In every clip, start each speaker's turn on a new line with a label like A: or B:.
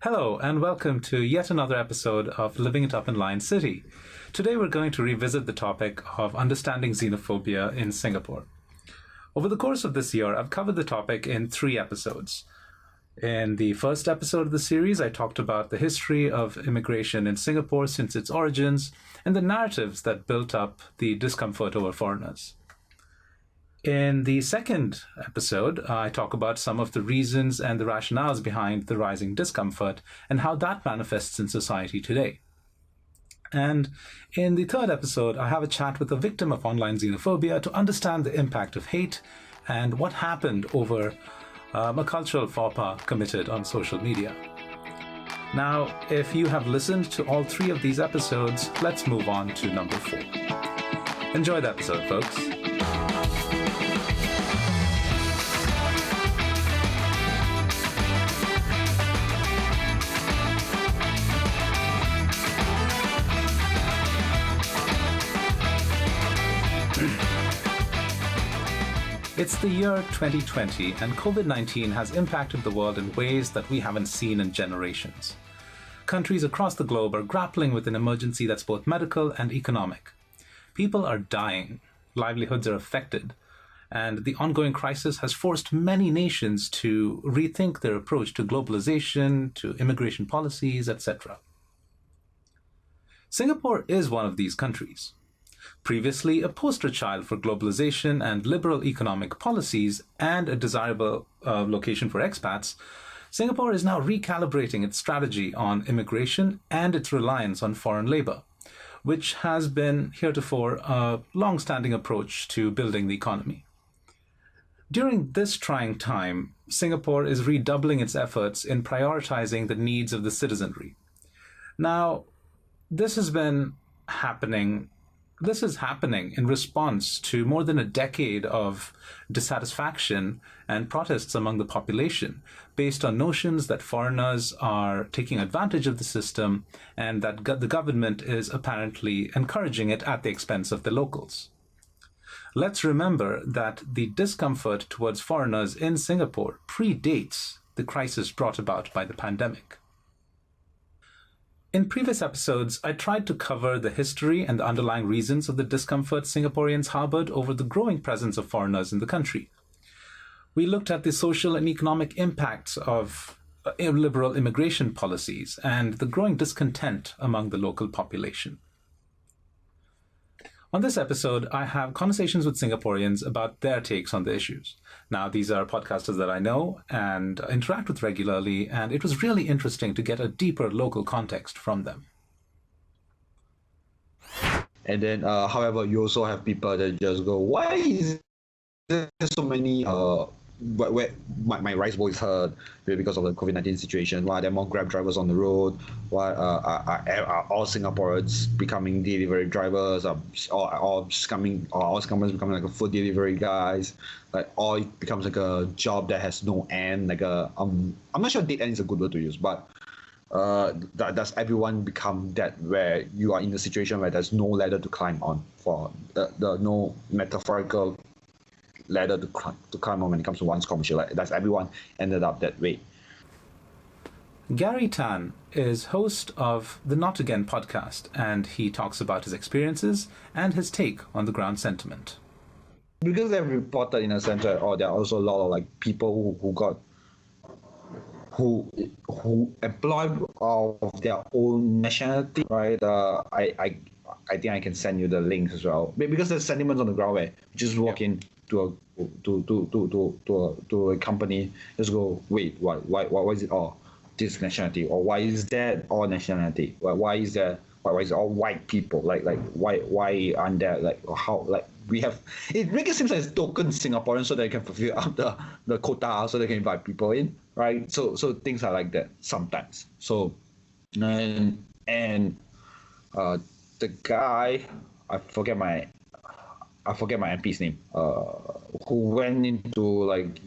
A: Hello, and welcome to yet another episode of Living It Up in Lion City. Today we're going to revisit the topic of understanding xenophobia in Singapore. Over the course of this year, I've covered the topic in 3 episodes. In the first episode of the series, I talked about the history of immigration in Singapore since its origins and the narratives that built up the discomfort over foreigners. In the second episode, I talk about some of the reasons and the rationales behind the rising discomfort and how that manifests in society today. And in the third episode, I have a chat with a victim of online xenophobia to understand the impact of hate and what happened over a cultural faux pas committed on social media. Now, if you have listened to all 3 of these episodes, let's move on to number 4. Enjoy the episode, folks. It's the year 2020, and COVID-19 has impacted the world in ways that we haven't seen in generations. Countries across the globe are grappling with an emergency that's both medical and economic. People are dying, livelihoods are affected, and the ongoing crisis has forced many nations to rethink their approach to globalization, to immigration policies, etc. Singapore is one of these countries. Previously a poster child for globalization and liberal economic policies and a desirable location for expats, Singapore is now recalibrating its strategy on immigration and its reliance on foreign labor, which has been heretofore a long-standing approach to building the economy. During this trying time, Singapore is redoubling its efforts in prioritizing the needs of the citizenry. Now, this is happening in response to more than a decade of dissatisfaction and protests among the population based on notions that foreigners are taking advantage of the system and that the government is apparently encouraging it at the expense of the locals. Let's remember that the discomfort towards foreigners in Singapore predates the crisis brought about by the pandemic. In previous episodes, I tried to cover the history and the underlying reasons of the discomfort Singaporeans harbored over the growing presence of foreigners in the country. We looked at the social and economic impacts of liberal immigration policies and the growing discontent among the local population. On this episode, I have conversations with Singaporeans about their takes on the issues. Now, these are podcasters that I know and interact with regularly, and it was really interesting to get a deeper local context from them.
B: And then, however, you also have people that just go, why is there so many where my rice bowl is hurt because of the COVID-19 situation? Why are there more Grab drivers on the road? Why are all Singaporeans becoming delivery drivers? Or all Singaporeans becoming like a food delivery guys? Like all it becomes like a job that has no end. Like I'm not sure dead end is a good word to use, but does everyone become that where you are in a situation where there's no ladder to climb on for the no metaphorical ladder to climb on when it comes to one's commercial life? Does everyone ended up that way?
A: Gary Tan is host of the Not Again podcast, and he talks about his experiences and his take on the ground sentiment.
B: Because they've reported in a sense that there are also a lot of like people who employed of their own nationality, right? I think I can send you the links as well, because there's sentiments on the ground where you just walk in to a company, just go, wait, why is it all this nationality, or why is that all nationality? Why is it all white people? Like why aren't there like how like we have it really seems like it's token Singaporeans so they can fulfill up the quota so they can invite people in, right? So things are like that sometimes. So and the guy, I forget my MP's name, who went into like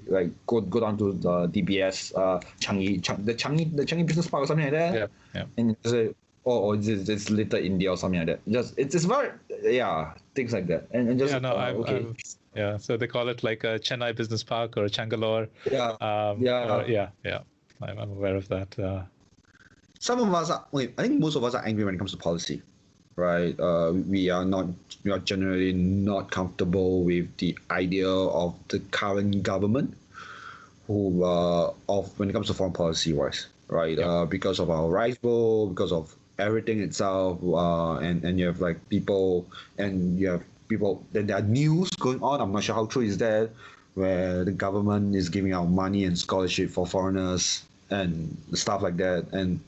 B: go down to the DBS the Changi Business Park or something like that.
C: Yeah.
B: And say, it's Little India or something like that. It's very things like that. And just
C: so they call it like a Chennai Business Park or Changalore.
B: Yeah.
C: I'm aware of that.
B: some of us are. Wait, I think most of us are angry when it comes to policy, right? We are not. We are generally not comfortable with the idea of the current government, who of when it comes to foreign policy wise, right? Because of our rival, because of everything itself, and you have like people, and you have people. Then there are news going on. I'm not sure how true is that, where the government is giving out money and scholarship for foreigners and stuff like that. And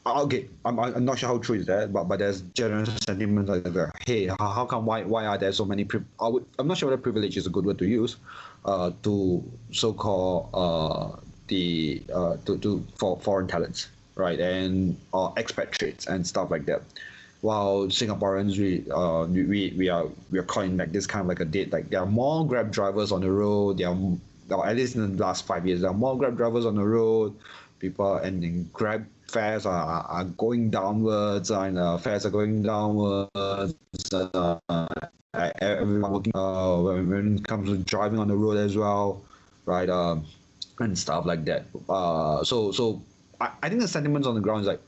B: okay, I'm not sure how true is that, but there's general sentiment like that. Hey, how come why are there so many? I'm not sure whether privilege is a good word to use, to so-called for foreign talents, right, and expatriates and stuff like that. While Singaporeans, we are caught in like this kind of like a date. Like there are more Grab drivers on the road. There are, or at least in the last 5 years, there are more Grab drivers on the road. People and then Grab fares are going downwards, and fares are going downwards. Everyone working when it comes to driving on the road as well, right? And stuff like that. So I think the sentiments on the ground is like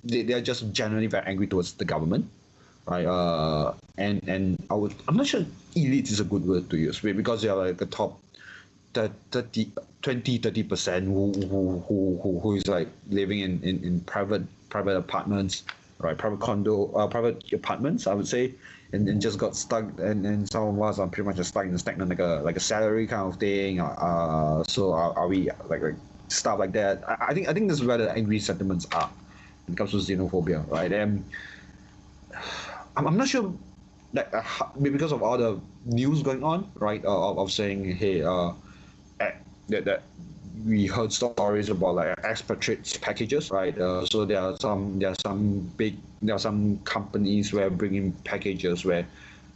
B: they are just generally very angry towards the government, right? And I'm not sure elite is a good word to use because they are like the top 30% who is like living in private apartments, right? Private apartments, I would say, and just got stuck, and some of us are pretty much just stuck in a stagnant like a salary kind of thing. So are we like stuff like that? I think this is where the angry sentiments are when it comes to xenophobia, right? And I'm not sure that because of all the news going on, right? Of saying, hey, that we heard stories about like expatriates packages, right? So there are some companies where bringing packages where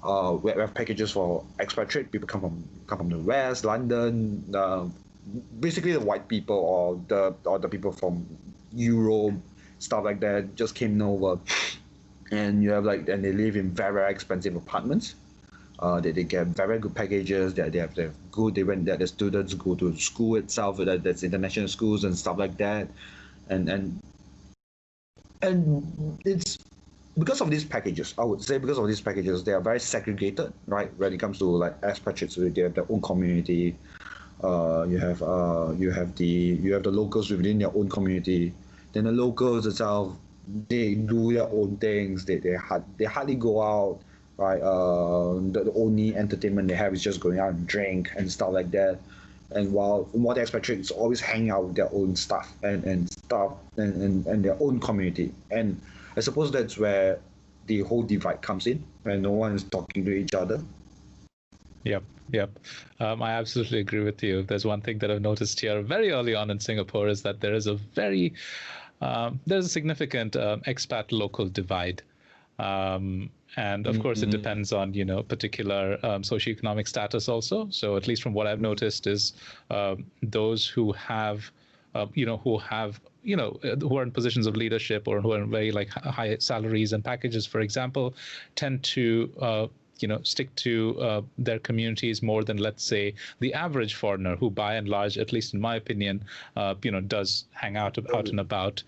B: we have packages for expatriate people come from the West, London, basically the white people or the people from Europe, stuff like that, just came over, and you have like, and they live in very, very expensive apartments. They get very good packages. They have good. They went that the students go to school itself. That's international schools and stuff like that, and it's because of these packages. I would say because of these packages, they are very segregated, right? When it comes to like expatriates, they have their own community. You have the locals within their own community. Then the locals itself, they do their own things. They hardly go out, right? The only entertainment they have is just going out and drink and stuff like that. And while the expatriates always hang out with their own stuff and stuff and their own community. And I suppose that's where the whole divide comes in, when no one is talking to each other.
C: Yep. I absolutely agree with you. There's one thing that I've noticed here very early on in Singapore is that there's a significant expat local divide. And of course, it depends on, particular socioeconomic status also. So at least from what I've noticed is those who have, who are in positions of leadership or who are in very like high salaries and packages, for example, tend to stick to their communities more than, let's say, the average foreigner who, by and large, at least in my opinion, does hang out and about,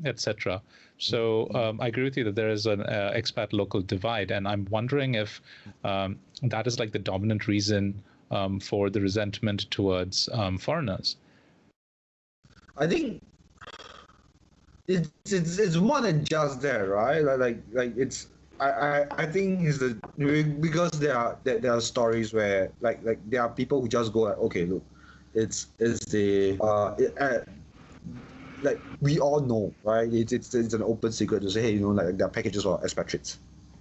C: etc. So I agree with you that there is an expat local divide, and I'm wondering if that is like the dominant reason for the resentment towards foreigners.
B: I think it's more than just that, right? Like it's. I think is because there are stories where like there are people who just go like, okay, look, it's the like we all know, right? It's an open secret to say, hey, like there are packages for expatriates,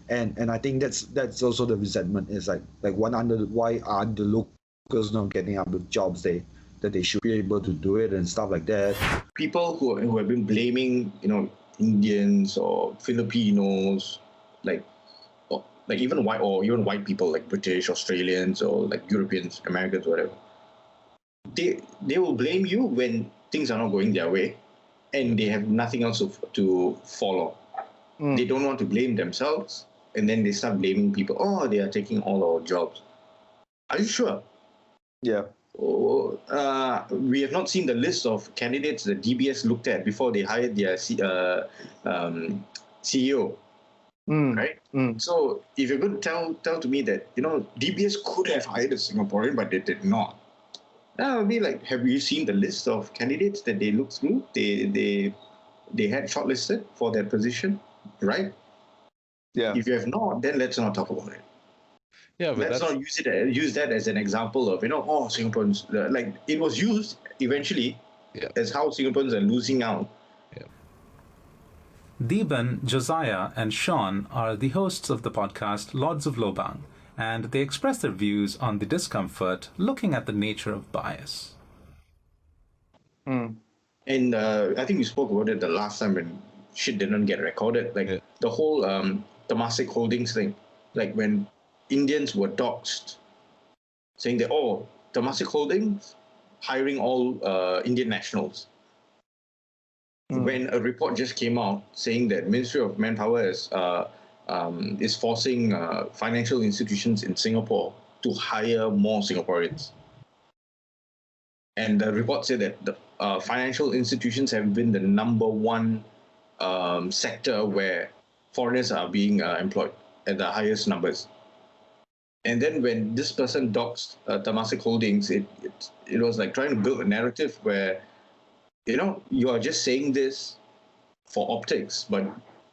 B: and I think that's also the resentment is like why are the locals not getting up with jobs that they should be able to do it and stuff like that.
D: People who have been blaming Indians or Filipinos, like even white people like British, Australians, or like Europeans, Americans, whatever. They will blame you when things are not going their way, and they have nothing else to follow. They don't want to blame themselves, and then they start blaming people. Oh, they are taking all our jobs. Are you sure?
B: Yeah.
D: we have not seen the list of candidates that DBS looked at before they hired their CEO, right? So if you're going to tell to me that DBS could have hired a Singaporean but they did not, I would be like, have you seen the list of candidates that they looked through? They had shortlisted for that position, right?
B: Yeah.
D: If you have not, then let's not talk about it.
C: Yeah, but
D: let's not use that as an example of Singaporeans, like it was used eventually as how Singaporeans are losing out.
A: Deeban, Josiah, and Shaun are the hosts of the podcast Lords of Lobang, and they express their views on the discomfort looking at the nature of bias.
D: And I think we spoke about it the last time when shit didn't get recorded. Like the whole Temasek Holdings thing. Like when Indians were doxxed, saying that, Temasek Holdings hiring all Indian nationals. When a report just came out saying that Ministry of Manpower is forcing financial institutions in Singapore to hire more Singaporeans. And the report said that the financial institutions have been the number one sector where foreigners are being employed at the highest numbers. And then when this person doxed Temasek Holdings, it was like trying to build a narrative where, you are just saying this for optics, but,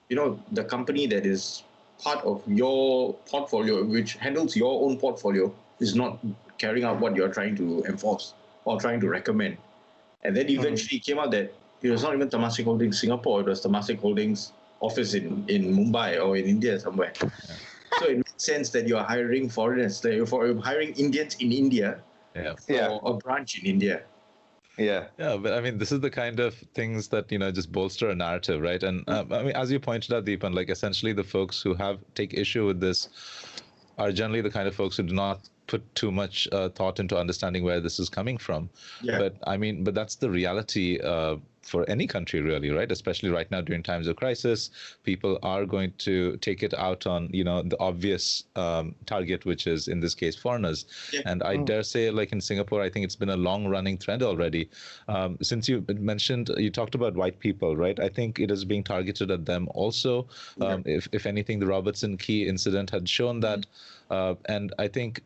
D: the company that is part of your portfolio, which handles your own portfolio, is not carrying out what you're trying to enforce or trying to recommend. And then eventually it came out that it was not even Temasek Holdings Singapore, it was Temasek Holdings office in Mumbai or in India somewhere. So it makes sense that you are hiring foreigners, that you're hiring Indians in India for a branch in India.
C: Yeah, but I mean, this is the kind of things that, just bolster a narrative, right? And I mean, as you pointed out, Deepan, like essentially the folks who take issue with this are generally the kind of folks who do not put too much thought into understanding where this is coming from. But I mean, that's the reality for any country, really, right? Especially right now during times of crisis, people are going to take it out on, the obvious target, which is in this case foreigners. And I dare say, like in Singapore, I think it's been a long-running trend already. Since you talked about white people, right? I think it is being targeted at them also. If anything, the Robertson Key incident had shown that. And I think,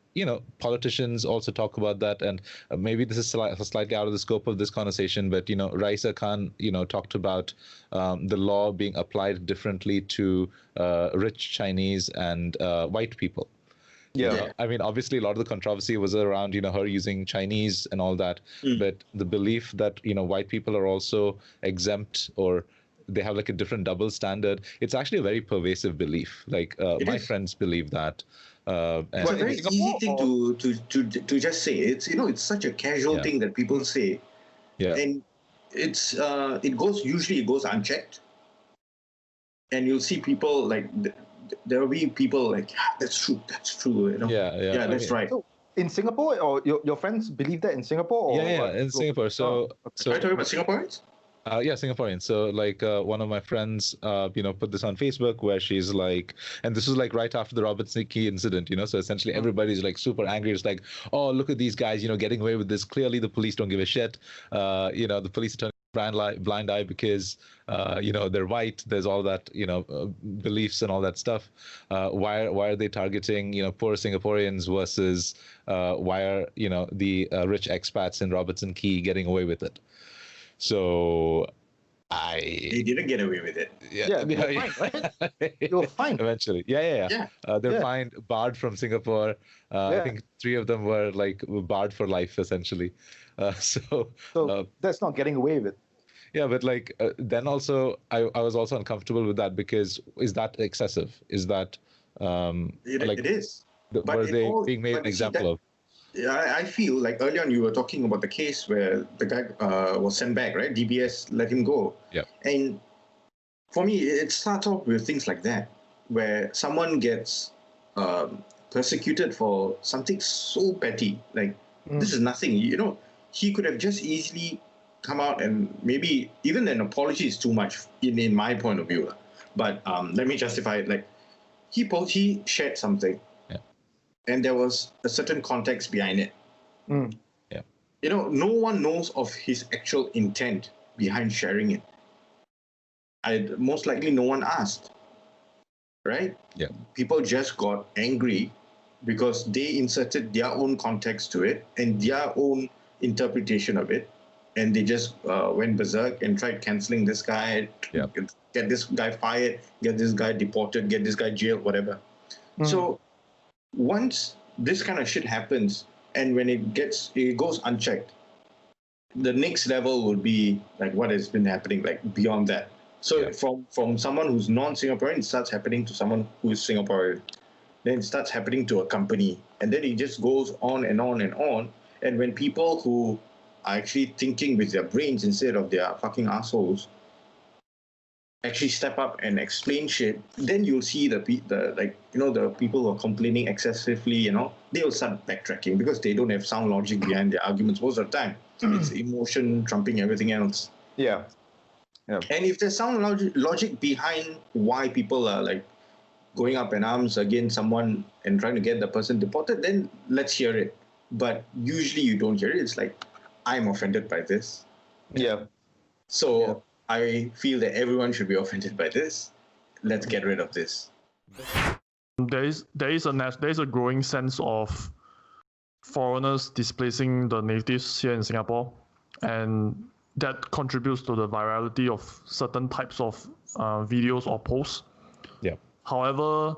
C: politicians also talk about that. And maybe this is slightly out of the scope of this conversation, but, Raisa Khan, talked about the law being applied differently to rich Chinese and white people. I mean, obviously, a lot of the controversy was around, her using Chinese and all that. But the belief that, white people are also exempt or they have like a different double standard, it's actually a very pervasive belief. Like my friends believe that.
D: It's a very easy thing to just say. It's such a casual thing that people say. And it goes unchecked. And you'll see people like there will be people like that's true. That's right.
E: So in Singapore, or your friends believe that in Singapore? Or
C: in Singapore. So
D: are you talking about Singaporeans?
C: Singaporean. So like one of my friends, put this on Facebook where she's like, and this was like right after the Robertson Key incident, so essentially everybody's like super angry. It's like, oh, look at these guys, getting away with this. Clearly the police don't give a shit. The police are turning blind eye because, they're white. There's all that, beliefs and all that stuff. Why are they targeting, poor Singaporeans versus why are, the rich expats in Robertson Key getting away with it? So
D: they didn't get away with it.
E: Fine, right? You're fine.
C: Eventually. They're fined, barred from Singapore. I think 3 of them were like barred for life, essentially. So
E: that's not getting away with.
C: Yeah, but like then also I was also uncomfortable with that because is that excessive? Is that
D: it is?
C: Were they being made an example of?
D: Yeah, I feel like earlier on you were talking about the case where the guy was sent back, right? DBS let him go.
C: Yeah.
D: And for me, it starts off with things like that, where someone gets persecuted for something so petty. Like, this is nothing. He could have just easily come out and maybe even an apology is too much in my point of view. But let me justify it. Like, he shared something. And there was a certain context behind it. no one knows of his actual intent behind sharing it. Most likely no one asked, right?
C: Yeah.
D: People just got angry because they inserted their own context to it and their own interpretation of it, and they just went berserk and tried canceling this guy, get this guy fired, get this guy deported, get this guy jailed, whatever. So once this kind of shit happens, and when it goes unchecked, the next level would be like what has been happening, like beyond that. So from someone who's non-Singaporean, it starts happening to someone who is Singaporean. Then it starts happening to a company. And then it just goes on and on and on. And when people who are actually thinking with their brains instead of their fucking assholes actually step up and explain shit, then you'll see the people who are complaining excessively, they'll start backtracking because they don't have sound logic behind their arguments most of the time. It's emotion trumping everything else.
E: Yeah.
D: And if there's sound logic behind why people are like going up in arms against someone and trying to get the person deported, then let's hear it. But usually you don't hear it. It's like, I'm offended by this.
E: Yeah.
D: So I feel that everyone should be offended by this. Let's get rid of this.
F: There is a growing sense of foreigners displacing the natives here in Singapore, and that contributes to the virality of certain types of videos or posts.
C: Yeah.
F: However,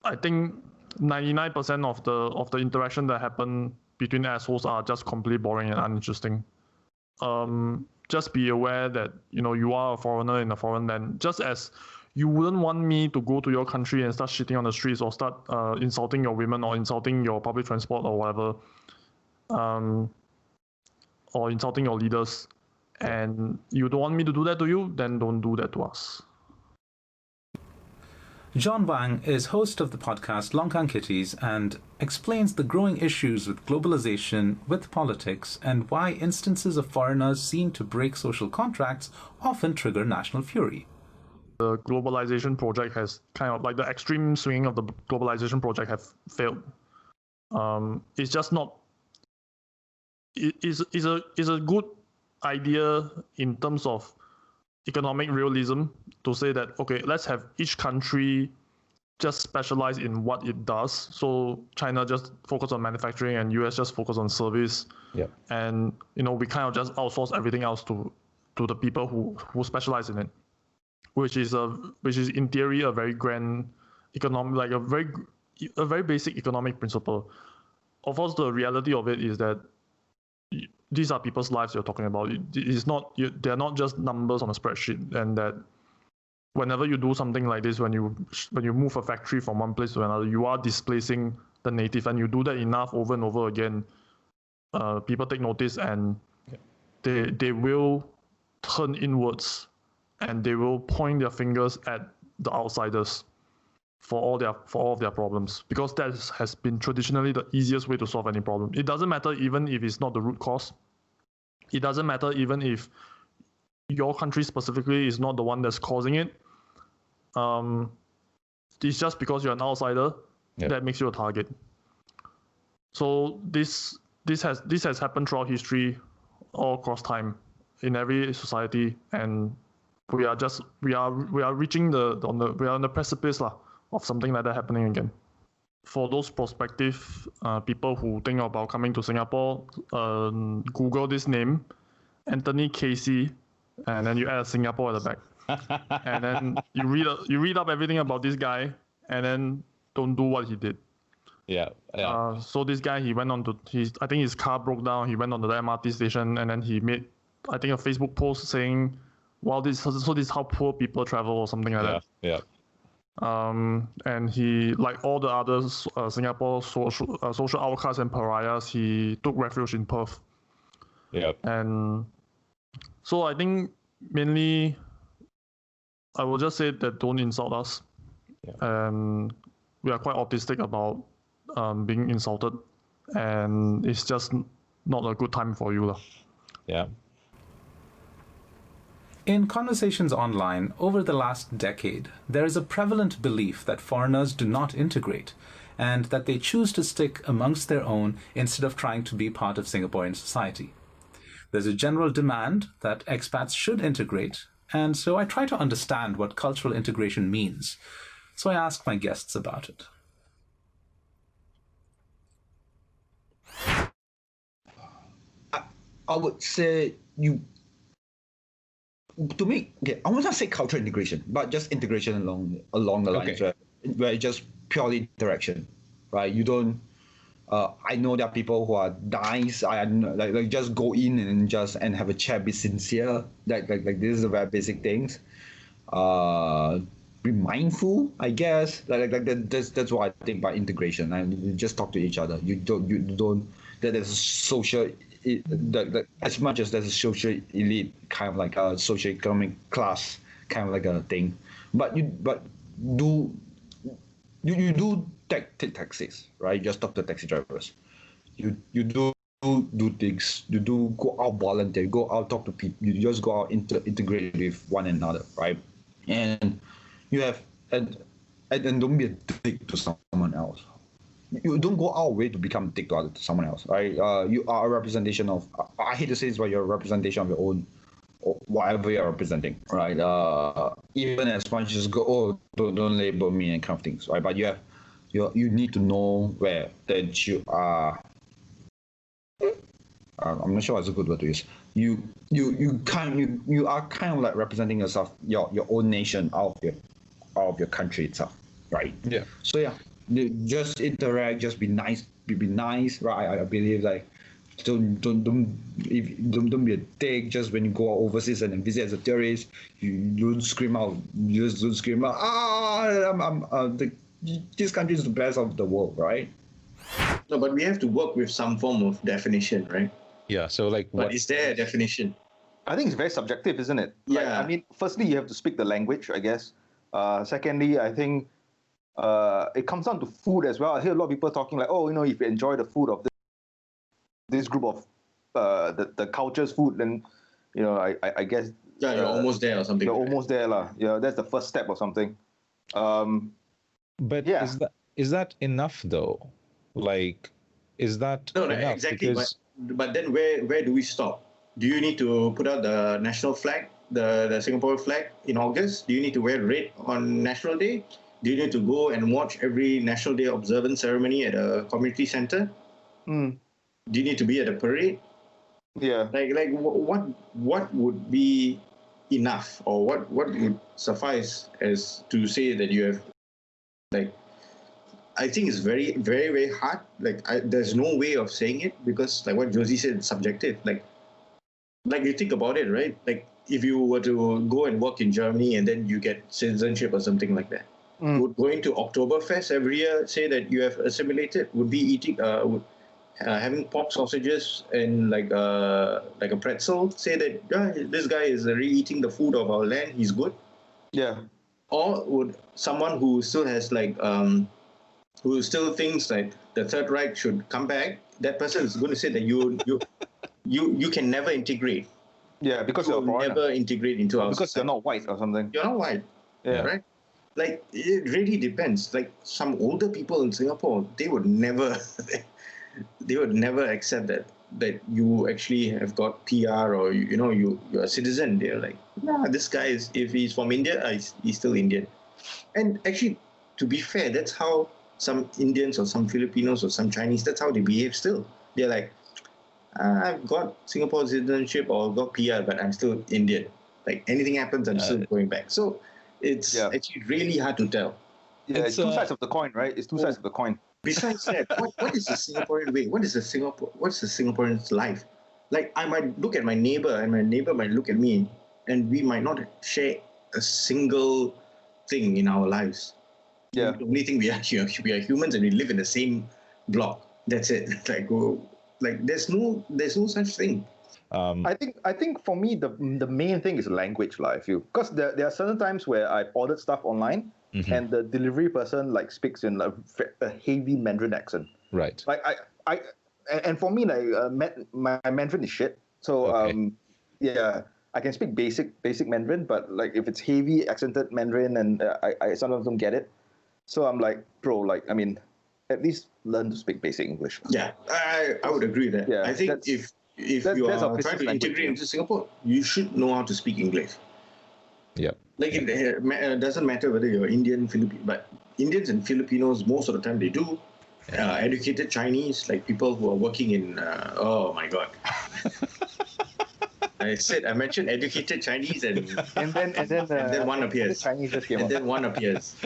F: I think 99% of the interaction that happen between assholes are just completely boring and uninteresting. Just be aware that you are a foreigner in a foreign land. Just as you wouldn't want me to go to your country and start shitting on the streets or start insulting your women or insulting your public transport or whatever, or insulting your leaders, and you don't want me to do that to you, then don't do that to us.
A: Jon Wang is host of the podcast Longkangkitties and explains the growing issues with globalization, with politics, and why instances of foreigners seen to break social contracts often trigger national fury.
F: The globalization project has kind of like the extreme swinging of the globalization project have failed. It's just not. It is a good idea in terms of economic realism to say that, okay, let's have each country just specialize in what it does. So China just focus on manufacturing and US just focus on service.
C: Yeah.
F: And we kind of just outsource everything else to the people who specialize in it, which is in theory a very grand economic, like a very basic economic principle. Of course, the reality of it is that these are people's lives you're talking about. It's not, they're not just numbers on a spreadsheet, and that whenever you do something like this, when you move a factory from one place to another, you are displacing the native, and you do that enough over and over again, people take notice, and they will turn inwards, and they will point their fingers at the outsiders for all of their problems, because that has been traditionally the easiest way to solve any problem. It doesn't matter even if it's not the root cause. It doesn't matter even if your country specifically is not the one that's causing it. It's just because you're an outsider that makes you a target. So this has happened throughout history, all across time, in every society, and we are reaching we are on the precipice of something like that happening again. For those prospective people who think about coming to Singapore, Google this name, Anthony Casey, and then you add Singapore at the back, and then you read up everything about this guy, and then don't do what he did.
C: Yeah.
F: So this guy, he went on to I think his car broke down. He went on to the MRT station, and then he made, I think, a Facebook post saying, "Wow, this is how poor people travel," or something like that.
C: Yeah.
F: And he, like all the other Singapore social outcasts and pariahs, he took refuge in Perth.
C: Yeah.
F: And so I think mainly, I will just say that don't insult us. Yeah. We are quite autistic about being insulted, and it's just not a good time for you.
C: Yeah.
A: In conversations online over the last decade, there is a prevalent belief that foreigners do not integrate and that they choose to stick amongst their own instead of trying to be part of Singaporean society. There's a general demand that expats should integrate, and so I try to understand what cultural integration means. So I ask my guests about it.
B: I would say to me, okay, I won't say cultural integration, but just integration along the lines where it's just purely interaction, right? You don't. I know there are people who are nice. I like just go in and have a chat, be sincere. Like this is the very basic things. Be mindful, I guess. That's what I think by integration. And you just talk to each other. You don't. There's a social. As much as there's a social elite, kind of like a socio-economic class, kind of like a thing, but you do take taxis, right? You just talk to taxi drivers. You do things. You do go out volunteer. Go out talk to people. You just go out integrate with one another, right? And you have and don't be a dick to someone else. You don't go out way to become a dick to someone else, right? You are a representation of. I hate to say this, but you're a representation of your own, or whatever you're representing, right? Even as much as go, oh, don't label me and kind of things, right? But you need to know where that you are. I'm not sure what's a good word to use. You are kind of like representing yourself, your own nation out of your country itself, right?
C: Yeah.
B: So yeah. Just interact, just be nice, right? I believe like don't be a dick. Just when you go overseas and visit as a tourist, you don't scream out. You just don't scream out. This country is the best of the world, right?
D: No, but we have to work with some form of definition, right?
C: Yeah. So like,
D: but is there a definition?
E: I think it's very subjective, isn't it?
D: Yeah.
E: Like, I mean, firstly, you have to speak the language, I guess. Secondly, I think it comes down to food as well. I hear a lot of people talking like, oh, if you enjoy the food of this group of the culture's food, then I guess
D: you're almost there or something.
E: You're almost there, lah. Yeah, that's the first step or something.
C: But yeah. Is that enough though? Like, is that
D: no
C: enough?
D: exactly?
C: Because...
D: But then where do we stop? Do you need to put out the national flag, the Singapore flag in August? Do you need to wear red on National Day? Do you need to go and watch every National Day observance ceremony at a community center?
E: Mm.
D: Do you need to be at a parade?
E: Yeah.
D: Like what would be enough, or what would suffice as to say that you have, like, I think it's very, very, very hard. Like, there's no way of saying it because, like what Josie said, it's subjective. Like you think about it, right? Like if you were to go and work in Germany and then you get citizenship or something like that. Would going to Oktoberfest every year say that you have assimilated? Would be eating, having pork sausages and like a pretzel say that this guy is re-eating the food of our land? He's good. Yeah. Or would someone who still has who still thinks like the Third Reich should come back? That person is going to say that you can never integrate.
E: Yeah, because you're
D: never integrate into our
E: because
D: society.
E: you're not white or something.
D: You're not white.
E: Yeah.
D: Right. Like, it really depends. Like, some older people in Singapore, they would never accept that you actually have got PR or you're a citizen. They're like, nah, this guy is, if he's from India, he's still Indian. And actually, to be fair, that's how some Indians or some Filipinos or some Chinese, that's how they behave still. They're like, I've got Singapore citizenship or got PR, but I'm still Indian. Like, anything happens, I'm still going back. So it's actually really hard to tell.
E: Yeah, it's two sides of the coin, right? It's two sides of the coin.
D: Besides that, what is the Singaporean way? What's the Singaporean's life? Like, I might look at my neighbor, and my neighbor might look at me, and we might not share a single thing in our lives.
E: Yeah.
D: The only thing we are humans, and we live in the same block. That's it. Like there's no such thing.
E: I think for me the main thing is language, I feel, because there are certain times where I've ordered stuff online and the delivery person like speaks in a heavy Mandarin accent.
C: Right.
E: Like and for me, like my Mandarin is shit. So yeah, I can speak basic Mandarin, but like if it's heavy accented Mandarin, and I sometimes don't get it. So I'm like, bro, like, I mean, at least learn to speak basic English.
D: Yeah, I would agree that.
E: Yeah,
D: I think if you
E: that's
D: are trying to integrate into Singapore, you should know how to speak English.
C: Yeah.
D: Like it doesn't matter whether you're Indian, Filipino, but Indians and Filipinos most of the time they do. Educated Chinese, like people who are working in. Oh my God. I mentioned educated Chinese, and then one appears.
E: Chinese just came
D: and
E: up.
D: then one appears.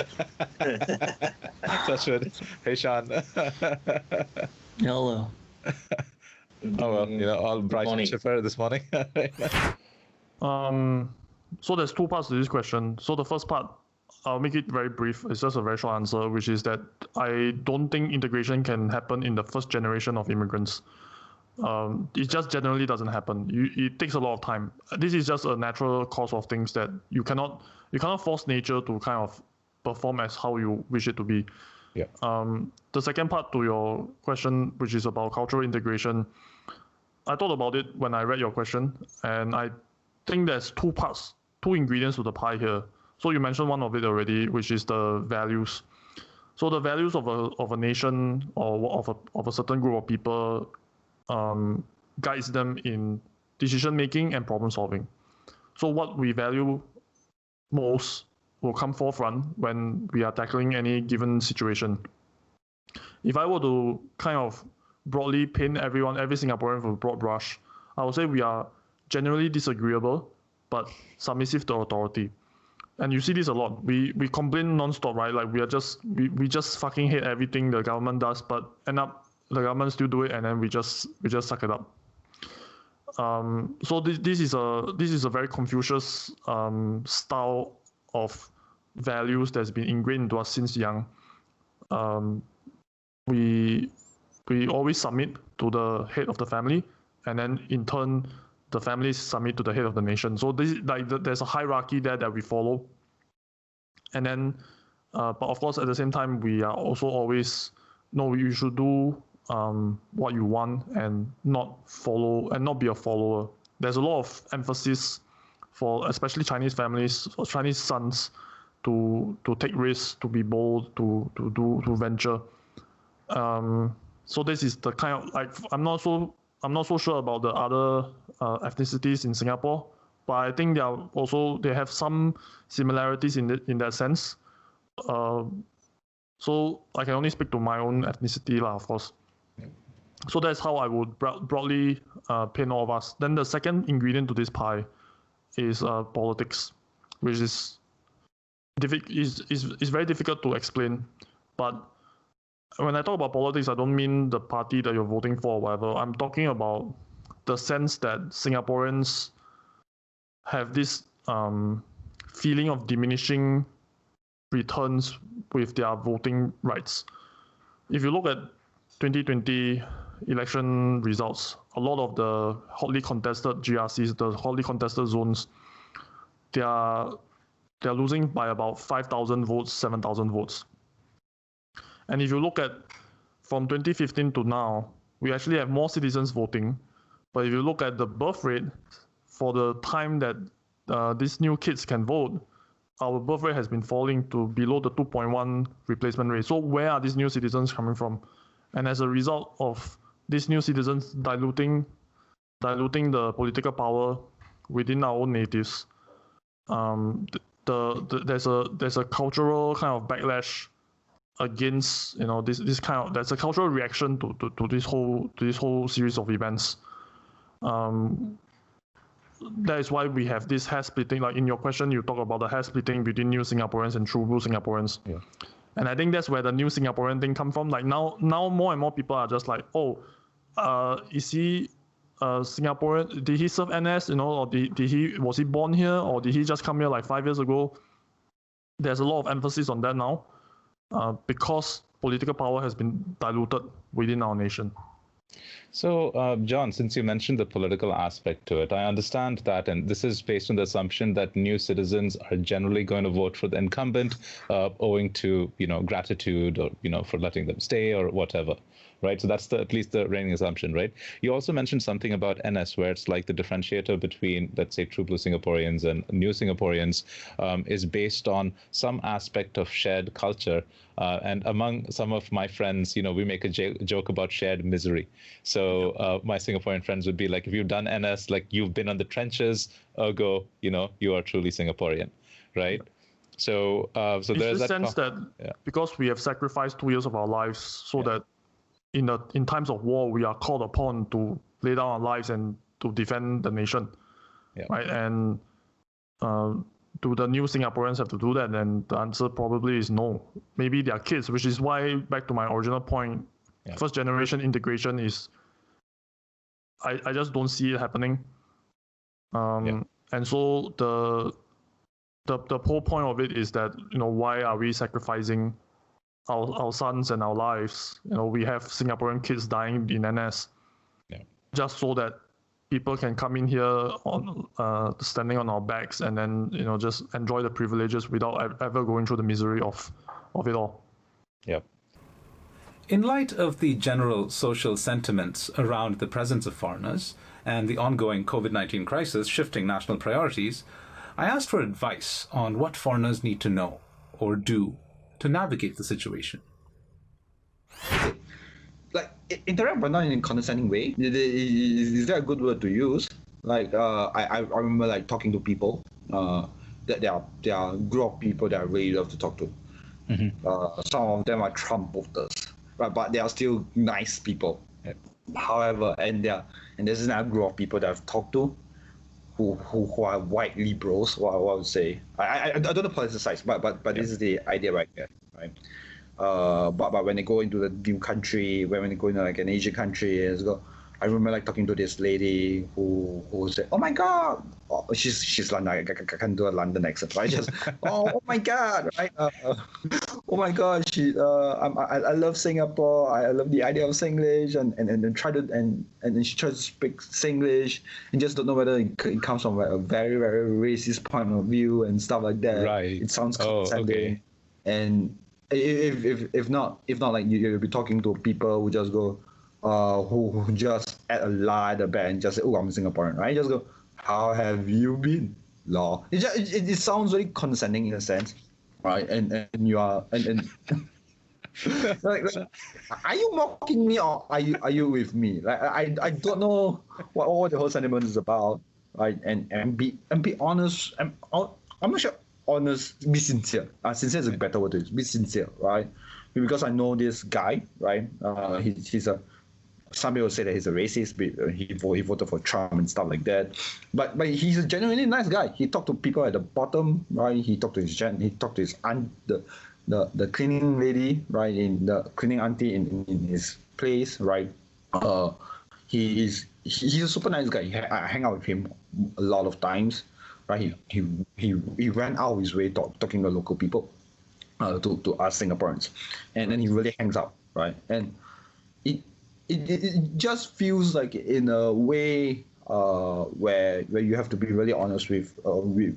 C: That's good. Hey, Shaun.
G: Hello.
C: Oh, well, all bright and chipper this morning.
F: So there's two parts to this question. So the first part, I'll make it very brief. It's just a very short answer, which is that I don't think integration can happen in the first generation of immigrants. It just generally doesn't happen. It takes a lot of time. This is just a natural course of things that you cannot force nature to kind of perform as how you wish it to be.
C: Yeah.
F: The second part to your question, which is about cultural integration, I thought about it when I read your question, and I think there's two ingredients to the pie here. So you mentioned one of it already, which is the values. So the values of a nation or of a certain group of people guides them in decision making and problem solving. So what we value most will come forefront when we are tackling any given situation. If I were to kind of broadly paint every Singaporean with a broad brush, I would say we are generally disagreeable but submissive to authority. And you see this a lot. We complain non-stop, right? Like we just fucking hate everything the government does, but end up the government still do it, and then we just suck it up. So this is a very Confucius style of values that's been ingrained into us since young. We always submit to the head of the family, and then in turn the families submit to the head of the nation. So there's a hierarchy there that we follow. And then, but of course, at the same time, we are also always, no, you should do what you want and not follow and not be a follower. There's a lot of emphasis for especially Chinese families or Chinese sons to take risks, to be bold, to venture. So this is the kind of, like, I'm not so sure about the other ethnicities in Singapore, but I think they have some similarities in that sense. So I can only speak to my own ethnicity, of course. So that's how I would broadly paint all of us. Then the second ingredient to this pie is politics, which is very difficult to explain. But when I talk about politics, I don't mean the party that you're voting for or whatever. I'm talking about the sense that Singaporeans have this feeling of diminishing returns with their voting rights. If you look at 2020 election results, a lot of the hotly contested GRCs, the hotly contested zones, they're losing by about 5,000 votes, 7,000 votes. And if you look at from 2015 to now, we actually have more citizens voting. But if you look at the birth rate for the time that these new kids can vote, our birth rate has been falling to below the 2.1 replacement rate. So where are these new citizens coming from? And as a result of these new citizens diluting the political power within our own natives, there's a cultural kind of backlash against this kind of, there's a cultural reaction to this whole series of events. That is why we have this hair splitting. Like in your question, you talk about the hair splitting between new Singaporeans and true blue Singaporeans.
C: Yeah.
F: And I think that's where the new Singaporean thing come from. Like now more and more people are just like, oh, is he Singaporean? Did he serve NS? Or was he born here, or did he just come here like 5 years ago? There's a lot of emphasis on that now, because political power has been diluted within our nation.
C: So, John, since you mentioned the political aspect to it, I understand that, and this is based on the assumption that new citizens are generally going to vote for the incumbent, owing to, gratitude or, for letting them stay or whatever, right? So that's at least the reigning assumption, right? You also mentioned something about NS, where it's like the differentiator between, let's say, true blue Singaporeans and new Singaporeans is based on some aspect of shared culture. And among some of my friends, we make a joke about shared misery. So my Singaporean friends would be like, if you've done NS, like you've been on the trenches, ergo, you are truly Singaporean, right? So, so
F: it's
C: there's
F: the
C: that
F: sense that because we have sacrificed 2 years of our lives, so that in times of war we are called upon to lay down our lives and to defend the nation, right? And do the new Singaporeans have to do that? Then the answer probably is no. Maybe their kids, which is why, back to my original point, first generation integration is, I just don't see it happening. And so the whole point of it is that, why are we sacrificing our sons and our lives? We have Singaporean kids dying in NS just so that people can come in here on standing on our backs and then just enjoy the privileges without ever going through the misery of it all.
A: In light of the general social sentiments around the presence of foreigners and the ongoing COVID-19 crisis shifting national priorities, I asked for advice on what foreigners need to know or do to navigate the situation.
B: Like, interact but not in a condescending way. Is there a good word to use? Like, I remember like talking to people that there are a group of people that I really love to talk to. Some of them are Trump voters, right? But they are still nice people. However, and there's another group of people that I've talked to who are white liberals, what I would say. I don't know politicize, but this is the idea right there, right? But when they go into the new country, when they go into like an Asian country, I remember like talking to this lady who said, "Oh my God," she's London. I can't do a London accent, right? Just oh my God, right? Oh my God, I love Singapore. I love the idea of Singlish, and try to and she tries to speak Singlish and just don't know whether it comes from like a very very racist point of view and stuff like that.
C: Right.
B: It sounds condescending, and if not like you'll be talking to people who just go. Who just add a lie at the back and just say, "Oh, I'm Singaporean," right? Just go, "How have you been?" Law. It sounds very condescending in a sense, right? And you are and like, are you mocking me or are you with me? Like I don't know what all the whole sentiment is about, right? And be honest. I'm not sure. Honest, be sincere. Sincere is a better word to use. Be sincere, right? Because I know this guy, right? He's a. Some people say that he's a racist, but he voted for Trump and stuff like that. But he's a genuinely nice guy. He talked to people at the bottom, right? He talked to his aunt, the cleaning lady, right? In the cleaning auntie in his place, right? He's a super nice guy. I hang out with him a lot of times, right? He ran out of his way talking to local people, to us Singaporeans, and then he really hangs out, right? And it just feels like in a way where you have to be really honest with,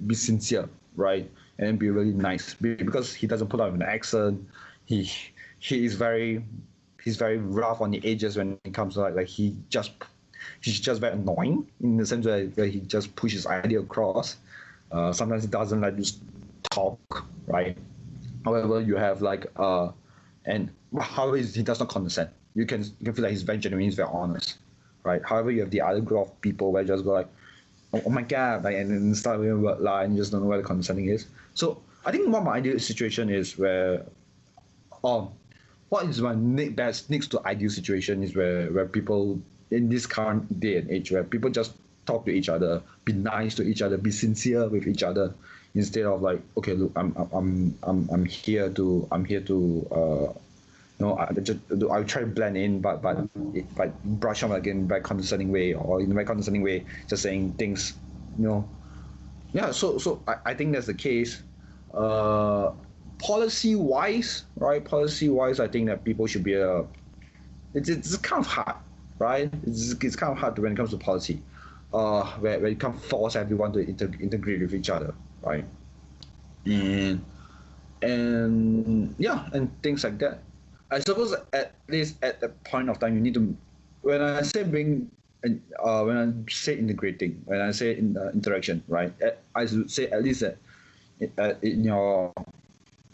B: be sincere, right, and be really nice because he doesn't put on an accent. He's very rough on the edges when it comes to he's just very annoying in the sense where he just pushes idea across. Sometimes he doesn't let you talk, right? However, you have he does not condescend. You can feel like he's very genuine, he's very honest, right? However, you have the other group of people where just go like, oh my God, and then start with a word lie and you just don't know where the condescending is. So I think what my ideal situation is where, what is my next to ideal situation is where people in this current day and age where people just talk to each other, be nice to each other, be sincere with each other, instead of like, okay, look, I'm here to I'll try to blend in, but brush on again by condescending way, or in a very condescending way, just saying things, Yeah, so I think that's the case. Policy-wise, right? Policy-wise, I think that people should be it's kind of hard, right? It's kind of hard when it comes to policy, where you can't force everyone to integrate with each other, right? And things like that. I suppose at least at that point of time, you need to. When I say when I say integrating, when I say interaction, right? I should say at least in your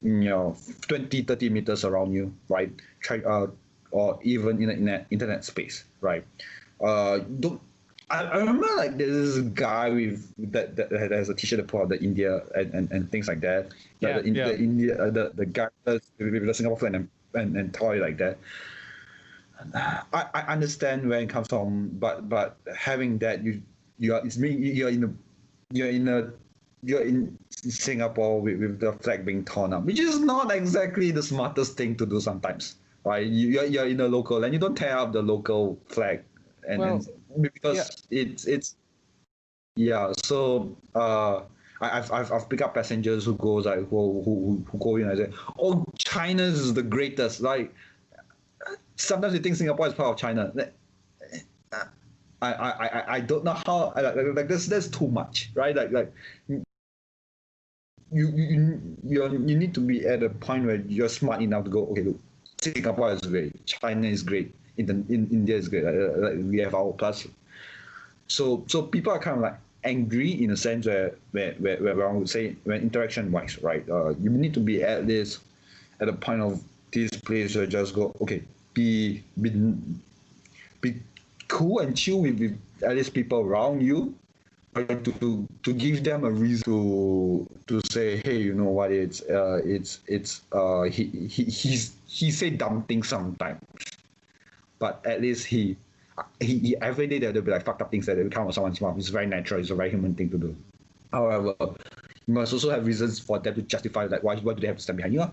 B: 20, 30 meters around you, right? Try or even in the internet space, right? Don't. I remember like there's this guy that has a T-shirt that put out the India and things like that.
C: Yeah,
B: The India the guy with the Singapore flag and toy like that. I understand where it comes from, but having that you're in Singapore with the flag being torn up, which is not exactly the smartest thing to do sometimes, right? You're in a local and you don't tear up the local flag, and because it's yeah. So I've picked up passengers who goes like who go in and say, oh, China is the greatest, like. Sometimes you think Singapore is part of China. I don't know how like that's too much, right? Like you need to be at a point where you're smart enough to go, okay, look, Singapore is great, China is great, in India is great. Like we have our plus. So people are kind of like angry in a sense where I would say when interaction wise, right? You need to be at least at a point of this place where just go, okay. Be cool and chill with at least people around you, to give them a reason to say, hey, you know what, he said dumb things sometimes, but at least he every day there'll be like fucked up things that will come out of someone's mouth. It's very natural. It's a very human thing to do. However, you must also have reasons for them to justify like why do they have to stand behind you?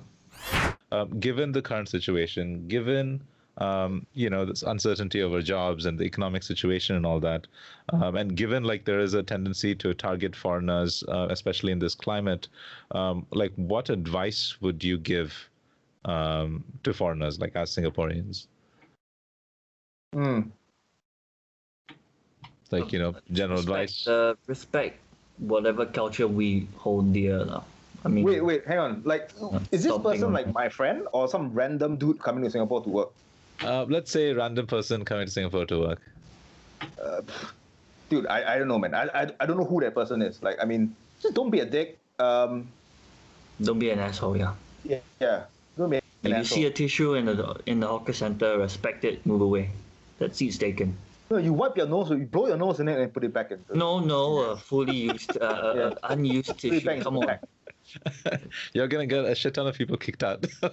C: Given the current situation, given this uncertainty over jobs and the economic situation and all that, and given like there is a tendency to target foreigners, especially in this climate, like what advice would you give to foreigners, like as Singaporeans? Like general advice.
G: Respect whatever culture we hold dear. I mean,
E: wait, hang on. Like, is this person like my friend or some random dude coming to Singapore to work?
C: Let's say a random person coming to Singapore to work.
E: Dude, I don't know, man. I don't know who that person is. Like, I mean, just don't be a dick.
G: Don't be an asshole, yeah.
E: Yeah. Don't be an
G: if
E: asshole.
G: You see a tissue in the hawker center, respect it, move away. That seat's taken.
E: No, you wipe your nose, you blow your nose in it and put it back in.
G: No, fully used, unused tissue. Come on.
C: You're gonna get a shit ton of people kicked out.
G: No,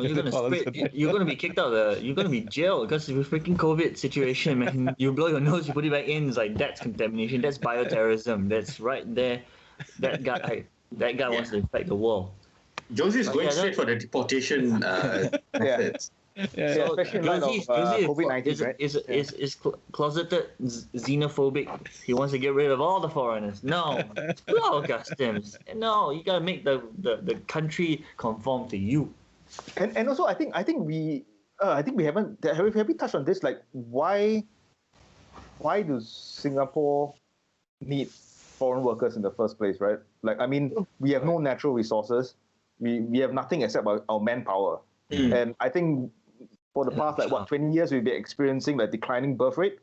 G: you're gonna be kicked out. You're gonna be jailed because of the freaking COVID situation, man. You blow your nose, you put it back in. It's like that's contamination. That's bioterrorism. That's right there. That guy wants to infect the world.
D: Josie is going straight for the deportation methods.
G: So
E: especially in light of COVID-19, right?
G: Is closeted xenophobic. He wants to get rid of all the foreigners. No, screw customs. No, you gotta make the country conform to you.
E: And also, I think we haven't have we touched on this? Like, why do Singapore need foreign workers in the first place, right? Like, I mean, we have no natural resources. We have nothing except our manpower. And I think for the past 20 years we've been experiencing a declining birth rate,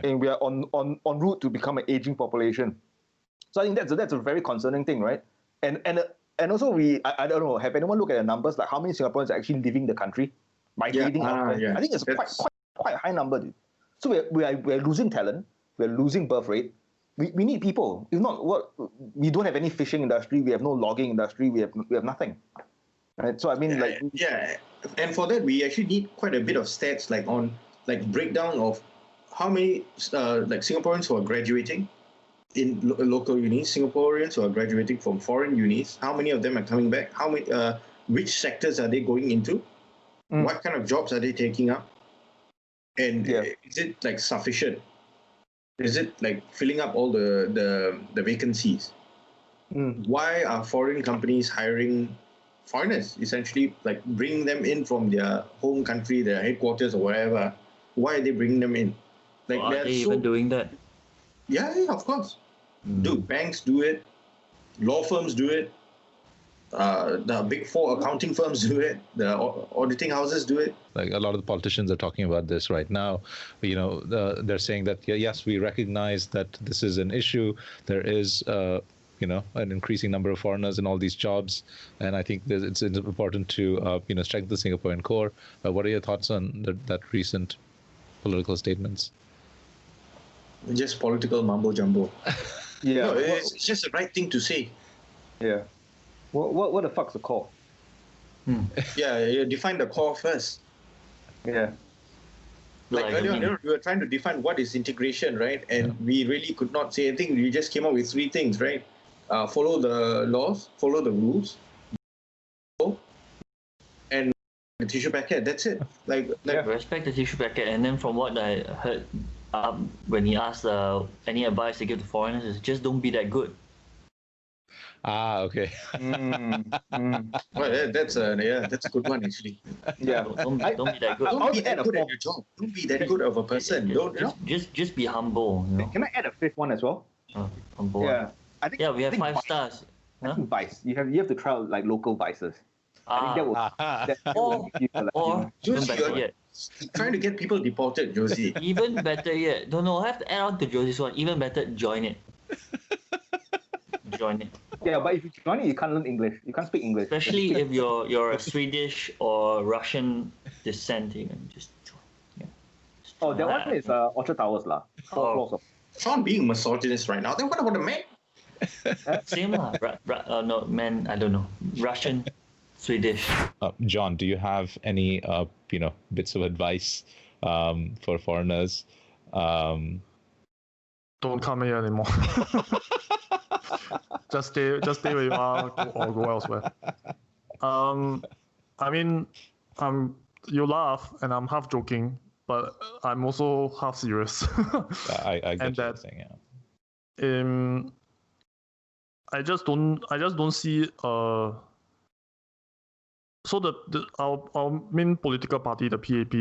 E: and we are on route to become an aging population. So I think that's a very concerning thing, right? And also I don't know, have anyone looked at the numbers, like how many Singaporeans are actually leaving the country, migrating elsewhere? I think it's quite a high number, dude. So we're losing talent, we're losing birth rate. We need people. If not, what? We don't have any fishing industry. We have no logging industry. We have nothing. Right. So I mean,
D: and for that we actually need quite a bit of stats, like on breakdown of how many Singaporeans who are graduating in local unis, Singaporeans who are graduating from foreign unis. How many of them are coming back? How many? Which sectors are they going into? What kind of jobs are they taking up? And is it sufficient? Is it filling up all the vacancies? Why are foreign companies hiring foreigners, essentially, bringing them in from their home country, their headquarters or wherever? Why are they bringing them in?
G: Are they even doing that?
D: Yeah, of course. Dude, banks do it, law firms do it. The big four accounting firms do it. The auditing houses do it.
C: Like a lot of the politicians are talking about this right now. They're saying that yes, we recognize that this is an issue. There is an increasing number of foreigners in all these jobs, and I think it's important to strengthen the Singaporean core. What are your thoughts on that recent political statements?
D: Just political mumbo jumbo.
E: Yeah.
D: No, it's just the right thing to say.
E: Yeah. What the fuck's the core?
D: Yeah, you define the core first.
E: Yeah.
D: Like earlier, we were trying to define what is integration, right? And we really could not say anything. We just came up with three things, right? Follow the laws, follow the rules, and the tissue packet. That's it.
G: Respect the tissue packet. And then from what I heard, when he asked any advice to give to foreigners, is just don't be that good.
C: Okay.
D: Well, that's a good one actually.
G: Yeah. Don't be that good.
D: Don't be that good at your job. Don't be that good of a person.
G: Just be humble.
E: Can I add a fifth one as well?
G: Humble.
E: Yeah.
G: We have 5 stars.
E: I think vice. You have to try out like local vices. I think that will give you,
G: or even better yet,
D: trying to get people deported, Josie.
G: Even better yet. No, I have to add on to Josie's one. Even better, join it. Join it.
E: Yeah, but if you join it, you can't learn English. You can't speak English.
G: Especially if you're a Swedish or Russian descent, even just join. Yeah.
E: That one is Orchard Towers lah. 4 floors of.
D: Shaun being misogynist right now. Then what about the men?
G: Same lah. No, men. I don't know. Russian, Swedish.
C: John, do you have any bits of advice for foreigners?
F: Don't come here anymore. just stay where you are or go elsewhere. I mean, you laugh and I'm half joking, but I'm also half serious.
C: I get what you're saying, yeah.
F: I just don't see so our main political party, the PAP,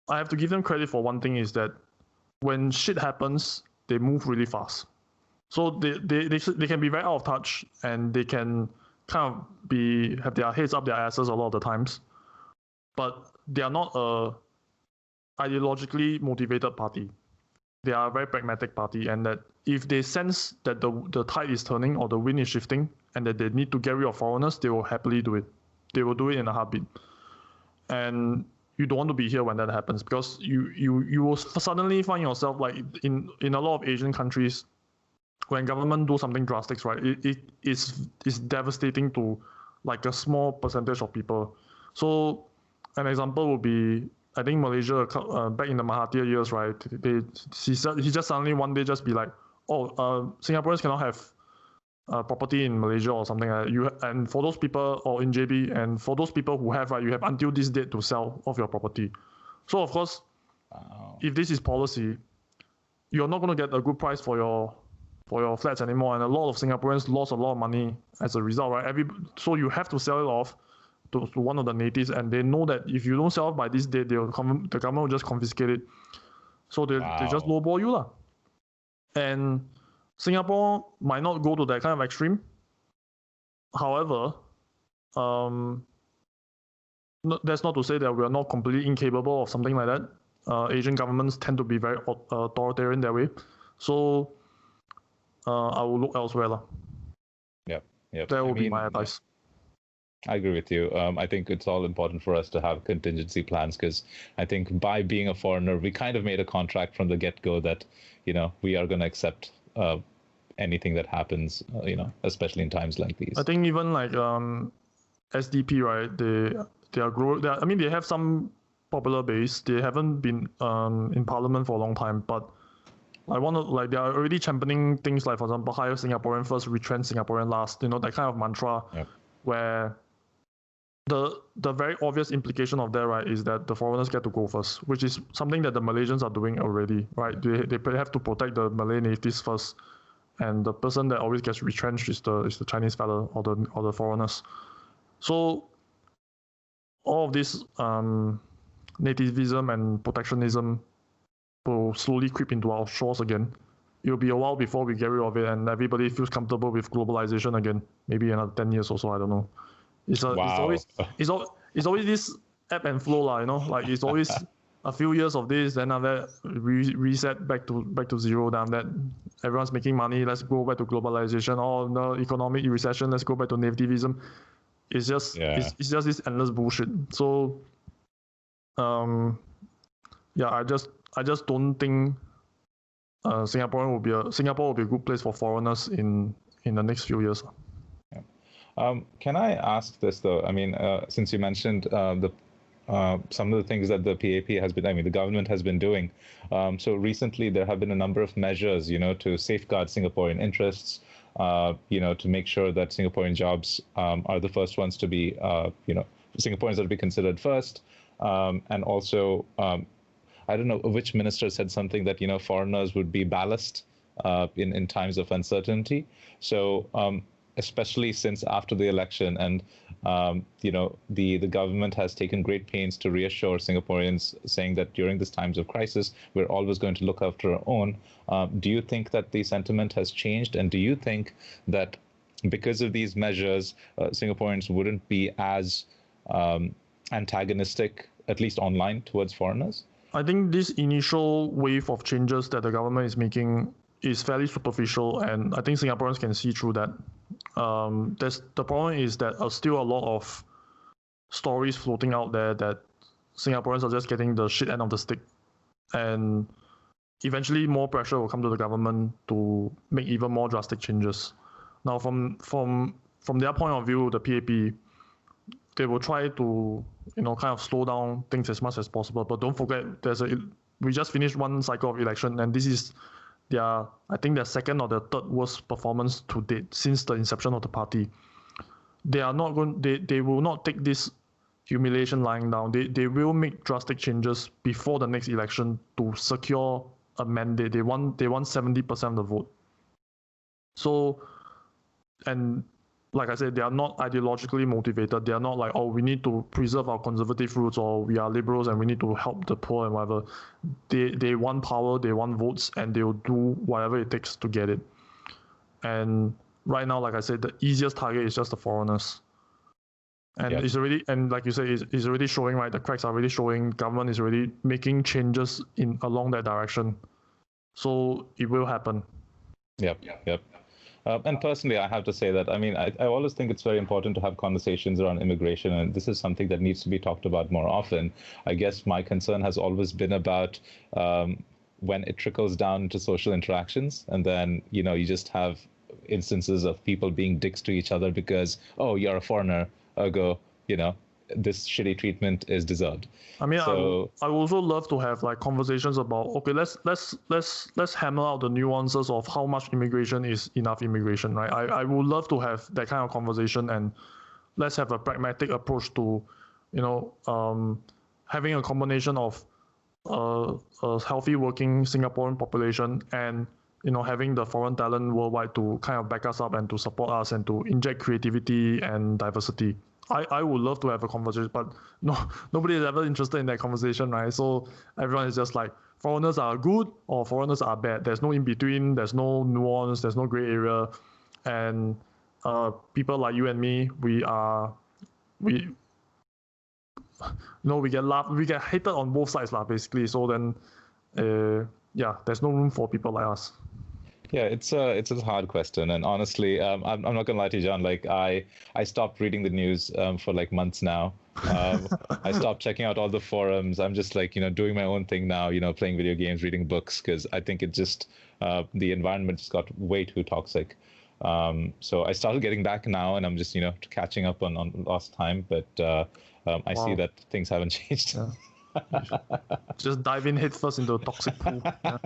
F: I have to give them credit for one thing, is that when shit happens, they move really fast. So they can be very out of touch, and they can kind of have their heads up their asses a lot of the times, but they are not a ideologically motivated party. They are a very pragmatic party, and that if they sense that the tide is turning or the wind is shifting and that they need to get rid of foreigners, they will happily do it. They will do it in a heartbeat. And you don't want to be here when that happens, because you will suddenly find yourself like in a lot of Asian countries, when government do something drastic, right? It is devastating to like a small percentage of people. So an example would be, I think Malaysia back in the Mahathir years, right? He just suddenly one day just be like, Singaporeans cannot have property in Malaysia or something like that. And for those people, or in JB, and for those people who have, right, you have until this date to sell off your property. So of course, if this is policy, you're not going to get a good price for your flats anymore, and a lot of Singaporeans lost a lot of money as a result, right? So you have to sell it off to one of the natives, and they know that if you don't sell it by this date, the government will just confiscate it. So they just lowball you lah. And Singapore might not go to that kind of extreme. However, that's not to say that we are not completely incapable of something like that. Asian governments tend to be very authoritarian that way. So I will look elsewhere lah.
C: Yep.
F: That would be my advice.
C: I agree with you. I think it's all important for us to have contingency plans, because I think by being a foreigner, we kind of made a contract from the get-go that, we are going to accept anything that happens, especially in times like these.
F: I think even like SDP, right? They are growing. I mean, they have some popular base. They haven't been in parliament for a long time, but they are already championing things like, for example, hire Singaporean first, retrench Singaporean last. That kind of mantra, where the very obvious implication of that, right, is that the foreigners get to go first, which is something that the Malaysians are doing already, right? They have to protect the Malay natives first, and the person that always gets retrenched is the Chinese fella or the foreigners. So all of this nativism and protectionism will slowly creep into our shores again it'll be a while before we get rid of it and everybody feels comfortable with globalization again. Maybe another 10 years or so, I don't know. It's always this ebb and flow, like it's always a few years of this, then after that reset back to zero. Then that everyone's making money, let's go back to globalization. Oh no, economic recession, let's go back to nativism. It's just it's just this endless bullshit. So I just don't think Singapore will be a good place for foreigners in the next few years.
C: Can I ask this though? I mean, since you mentioned some of the things that the PAP has been, the government has been doing. So recently there have been a number of measures, to safeguard Singaporean interests, to make sure that Singaporean jobs are the first ones to be, Singaporeans are to be considered first. And also, I don't know which minister said something that, foreigners would be ballast in times of uncertainty. So especially since after the election and, the government has taken great pains to reassure Singaporeans, saying that during these times of crisis, we're always going to look after our own. Do you think that the sentiment has changed? And do you think that because of these measures, Singaporeans wouldn't be as antagonistic, at least online, towards foreigners?
F: I think this initial wave of changes that the government is making is fairly superficial, and I think Singaporeans can see through that. The problem is that still a lot of stories floating out there that Singaporeans are just getting the shit end of the stick, and eventually more pressure will come to the government to make even more drastic changes. Now, from their point of view, the PAP, they will try to kind of slow down things as much as possible. But don't forget, we just finished one cycle of election, and this is their second or their third worst performance to date since the inception of the party. They will not take this humiliation lying down. They will make drastic changes before the next election to secure a mandate. They want 70% of the vote. So, and like I said, they are not ideologically motivated. They are not like, oh, we need to preserve our conservative roots, or we are liberals and we need to help the poor and whatever. They want power, they want votes, and they will do whatever it takes to get it. And right now, like I said, the easiest target is just the foreigners. And it's already, and like you say, it's already showing, right? The cracks are already showing. Government is already making changes along that direction. So it will happen.
C: Yep. And personally, I have to say that, I always think it's very important to have conversations around immigration, and this is something that needs to be talked about more often. I guess my concern has always been about when it trickles down to social interactions, and then, you just have instances of people being dicks to each other because, oh, you're a foreigner, ergo, this shitty treatment is deserved.
F: I would also love to have like conversations about, okay, let's hammer out the nuances of how much immigration is enough immigration, right? I would love to have that kind of conversation, and let's have a pragmatic approach to, having a combination of a healthy working Singaporean population and having the foreign talent worldwide to kind of back us up and to support us and to inject creativity and diversity. I would love to have a conversation, but nobody is ever interested in that conversation, right? So everyone is just like, foreigners are good or foreigners are bad. There's no in between. There's no nuance. There's no gray area. And people like you and me, we get hated on both sides, basically. So then, there's no room for people like us.
C: Yeah, it's a hard question, and honestly, I'm not gonna lie to you, John. Like I stopped reading the news for like months now. I stopped checking out all the forums. I'm just like doing my own thing now. Playing video games, reading books, because I think it just the environment just got way too toxic. So I started getting back now, and I'm just catching up on lost time. But I see that things haven't changed.
F: Yeah. Just dive in headfirst into a toxic pool. Yeah.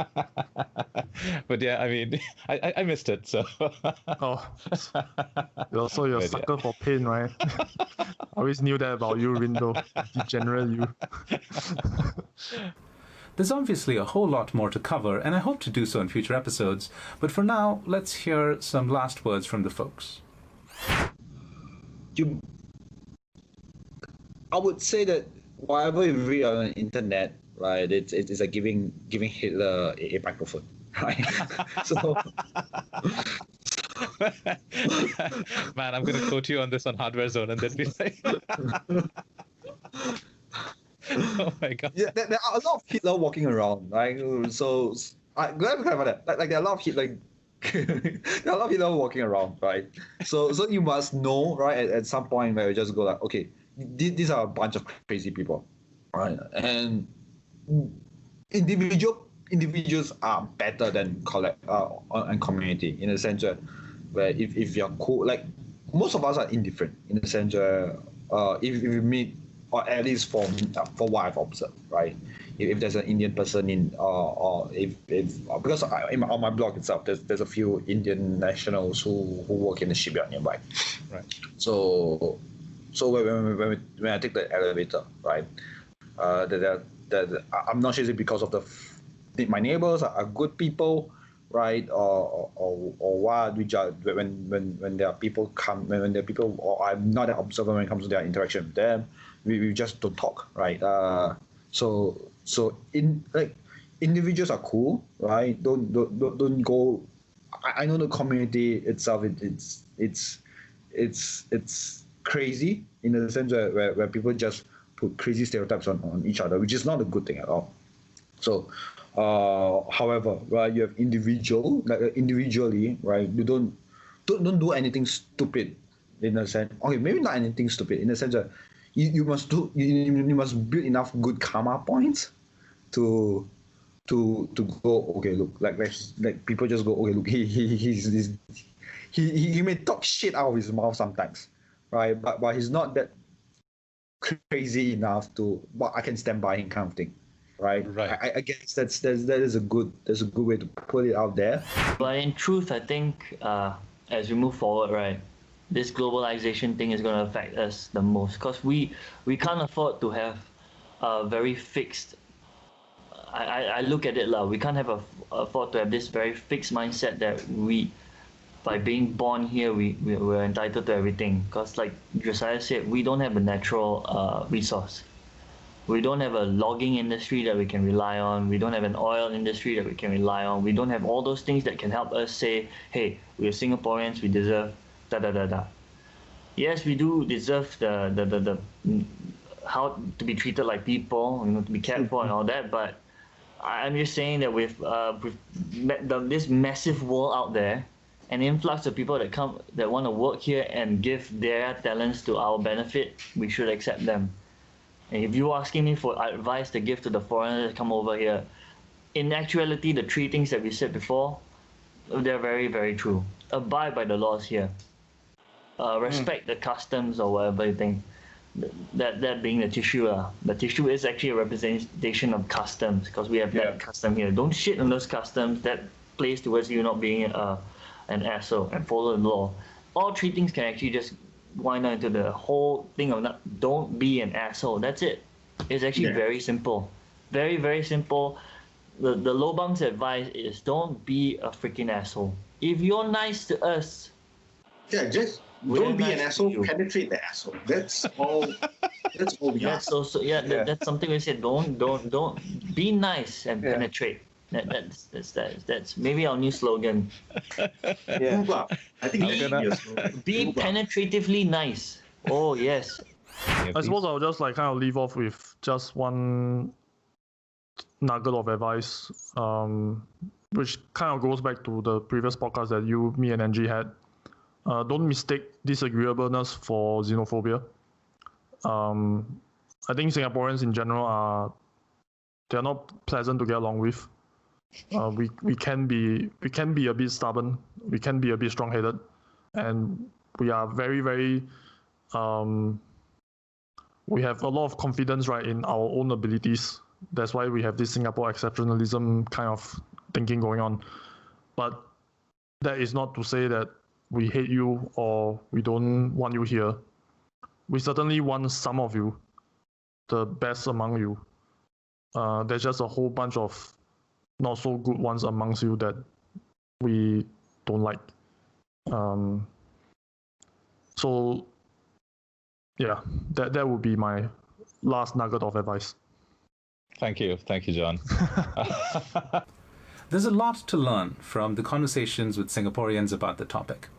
C: But yeah, I missed it. So.
F: So you're a sucker for pain, right? I always knew that about you, Rindo. Degenerate you.
A: There's obviously a whole lot more to cover, and I hope to do so in future episodes. But for now, let's hear some last words from the folks.
B: I would say that whatever you read on the internet, right, it's like giving Hitler a microphone. right? So
C: Man, I'm going to quote you on this on Hardware Zone and then be like, oh my God.
B: yeah, there are a lot of Hitler walking around, right? So I glad to clarify that. Like there are a lot of Hitler. There are a lot of Hitler walking around, right? So you must know, right? At some point where you just go like, okay, these are a bunch of crazy people, right? And individuals are better than and community in a sense where if you're cool, like most of us are indifferent in a sense where if you meet, or at least for what I've observed, right? If there's an Indian person in, or if because on my blog itself, there's a few Indian nationals who work in the shipyard nearby.
C: Right.
B: So when I take the elevator, right, that I'm not sure is it because of my neighbors are good people, right, or what, which are when there are people when there are people, or I'm not an observer when it comes to their interaction with them, we just don't talk, right? So in like individuals are cool, right? Don't go. I know the community itself. It's crazy in the sense where people just put crazy stereotypes on each other, which is not a good thing at all. So, however, right, you have individually, right? You don't do anything stupid in a sense. Okay, maybe not anything stupid in the sense that you must build enough good karma points to go, okay, look, like people just go, okay, look, he may talk shit out of his mouth sometimes, right? But he's not that crazy enough to, but I can stand by him kind of thing, right? I guess that is a good way to put it out there.
G: But in truth, I think as we move forward, right, this globalization thing is going to affect us the most, because we can't afford to have a very fixed. I look at it we can't afford to have this very fixed mindset that by being born here we're entitled to everything, because like Josiah said, we don't have a natural resource. We don't have a logging industry that we can rely on. We don't have an oil industry that we can rely on. We don't have all those things that can help us say, hey, we're Singaporeans, we deserve da. Yes, we do deserve the how to be treated like people, to be cared for and all that, but I'm just saying that with this massive world out there, an influx of people that want to work here and give their talents to our benefit, we should accept them. And if you're asking me for advice to give to the foreigners that come over here, in actuality, the three things that we said before, they're very, very true. Abide by the laws here. Respect the customs or whatever you think. That being the tissue. The tissue is actually a representation of customs, because we have that custom here. Don't shit on those customs. That plays towards you not being an asshole, and follow the law. All three things can actually just wind out into the whole thing of don't be an asshole. That's it. It's actually very simple. Very, very simple. The Lobang's advice is don't be a freaking asshole. If you're nice to us,
D: just don't be an asshole, penetrate the asshole. That's all. That's all we ask.
G: That's something we said. Don't be nice and penetrate. That's maybe our new slogan.
D: I think
G: be penetratively nice. Oh yes.
F: I suppose I'll just kind of leave off with just one nugget of advice, which kind of goes back to the previous podcast that me and NG had. Don't mistake disagreeableness for xenophobia. I think Singaporeans in general they're not pleasant to get along with. We can be a bit stubborn. We can be a bit strong-headed, and we are very, very. We have a lot of confidence, right, in our own abilities. That's why we have this Singapore exceptionalism kind of thinking going on. But that is not to say that we hate you or we don't want you here. We certainly want some of you, the best among you. There's just a whole bunch of not so good ones amongst you that we don't like. So yeah, that would be my last nugget of advice.
C: Thank you, John.
A: There's a lot to learn from the conversations with Singaporeans about the topic.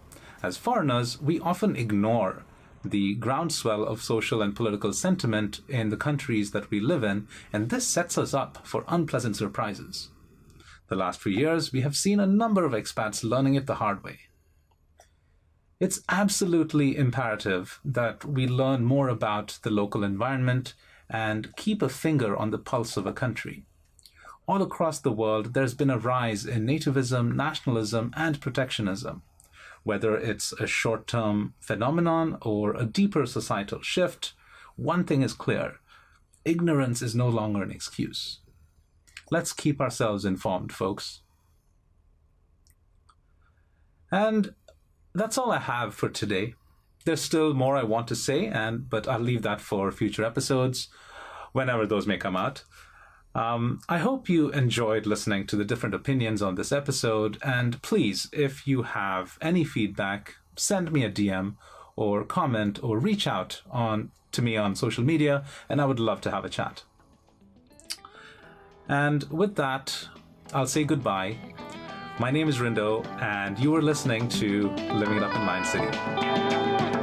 A: As foreigners, we often ignore the groundswell of social and political sentiment in the countries that we live in, and this sets us up for unpleasant surprises. The last few years, we have seen a number of expats learning it the hard way. It's absolutely imperative that we learn more about the local environment and keep a finger on the pulse of a country. All across the world, there's been a rise in nativism, nationalism, and protectionism. Whether it's a short-term phenomenon or a deeper societal shift, one thing is clear: ignorance is no longer an excuse. Let's keep ourselves informed, folks. And that's all I have for today. There's still more I want to say, but I'll leave that for future episodes, whenever those may come out. I hope you enjoyed listening to the different opinions on this episode, and please, if you have any feedback, send me a DM or comment or reach out to me on social media, and I would love to have a chat. And with that, I'll say goodbye. My name is Rindo, and you are listening to Living It Up in Lion City.